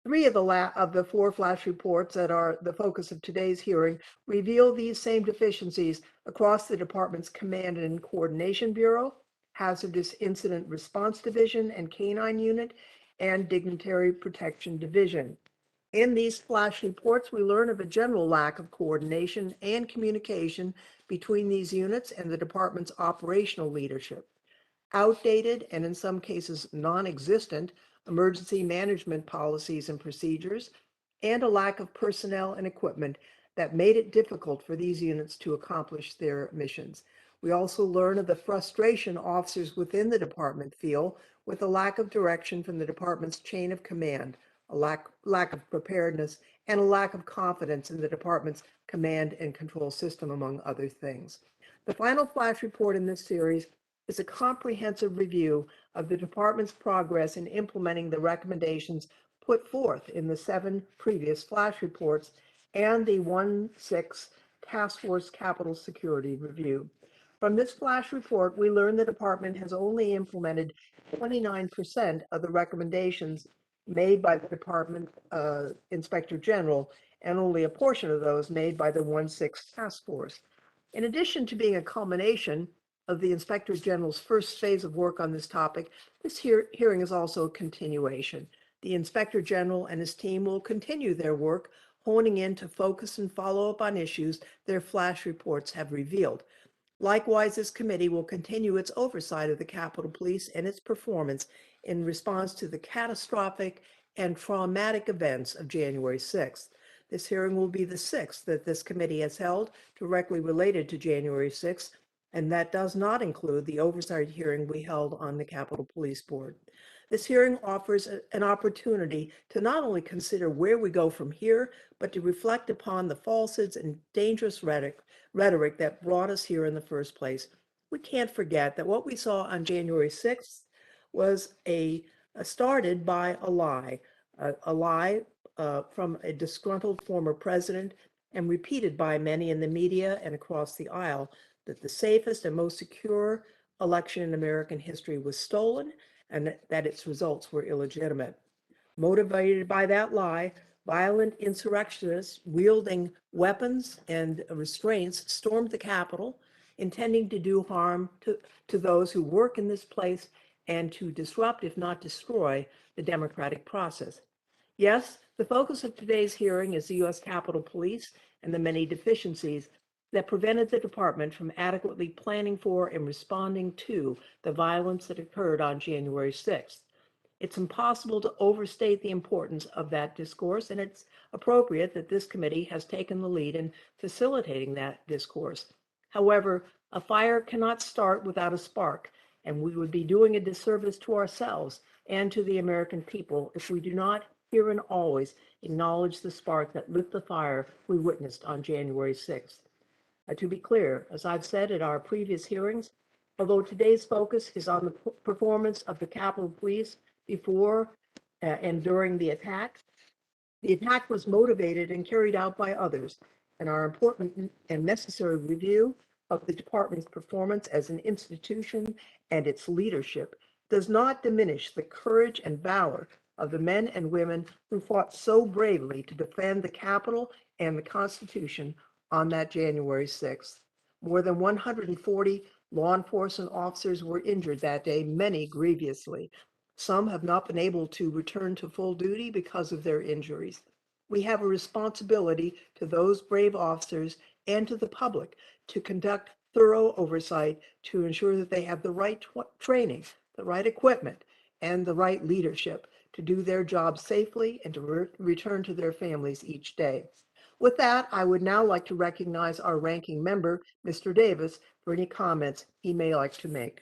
Three of the four flash reports that are the focus of today's hearing reveal these same deficiencies across the department's Command and Coordination Bureau, Hazardous Incident Response Division and Canine Unit, and Dignitary Protection Division. In these flash reports, we learn of a general lack of coordination and communication between these units and the department's operational leadership. Outdated and in some cases non-existent emergency management policies and procedures, and a lack of personnel and equipment that made it difficult for these units to accomplish their missions. We also learn of the frustration officers within the department feel with a lack of direction from the department's chain of command, a lack of preparedness, and a lack of confidence in the department's command and control system, among other things. The final flash report in this series is a comprehensive review of the department's progress in implementing the recommendations put forth in the 7 previous flash reports and the 1/6 Task Force Capital Security Review. From this flash report, we learn the department has only implemented 29% of the recommendations made by the department inspector general, and only a portion of those made by the 1/6 task force. In addition to being a culmination of the Inspector General's first phase of work on this topic, this hearing is also a continuation. The Inspector General and his team will continue their work, honing in to focus and follow up on issues their flash reports have revealed. Likewise, this committee will continue its oversight of the Capitol Police and its performance in response to the catastrophic and traumatic events of January 6th. This hearing will be the 6th that this committee has held directly related to January 6th, and that does not include the oversight hearing we held on the Capitol Police Board. This hearing offers an opportunity to not only consider where we go from here, but to reflect upon the falsehoods and dangerous rhetoric that brought us here in the first place. We can't forget that what we saw on January 6th was started by a lie from a disgruntled former president and repeated by many in the media and across the aisle, that the safest and most secure election in American history was stolen and that its results were illegitimate. Motivated by that lie, violent insurrectionists wielding weapons and restraints stormed the Capitol, intending to do harm to those who work in this place and to disrupt, if not destroy, the democratic process. Yes, the focus of today's hearing is the U.S. Capitol Police and the many deficiencies that prevented the department from adequately planning for and responding to the violence that occurred on January 6th. It's impossible to overstate the importance of that discourse, and it's appropriate that this committee has taken the lead in facilitating that discourse. However, a fire cannot start without a spark, and we would be doing a disservice to ourselves and to the American people if we do not here and always acknowledge the spark that lit the fire we witnessed on January 6th. To be clear, as I've said at our previous hearings, although today's focus is on the performance of the Capitol Police before and during the attack was motivated and carried out by others, and our important and necessary review of the department's performance as an institution and its leadership does not diminish the courage and valor of the men and women who fought so bravely to defend the Capitol and the Constitution on that January 6th. More than 140 law enforcement officers were injured that day, many grievously. Some have not been able to return to full duty because of their injuries. We have a responsibility to those brave officers and to the public to conduct thorough oversight to ensure that they have the right training, the right equipment, and the right leadership to do their job safely and to return to their families each day. With that, I would now like to recognize our ranking member, Mr. Davis, for any comments he may like to make.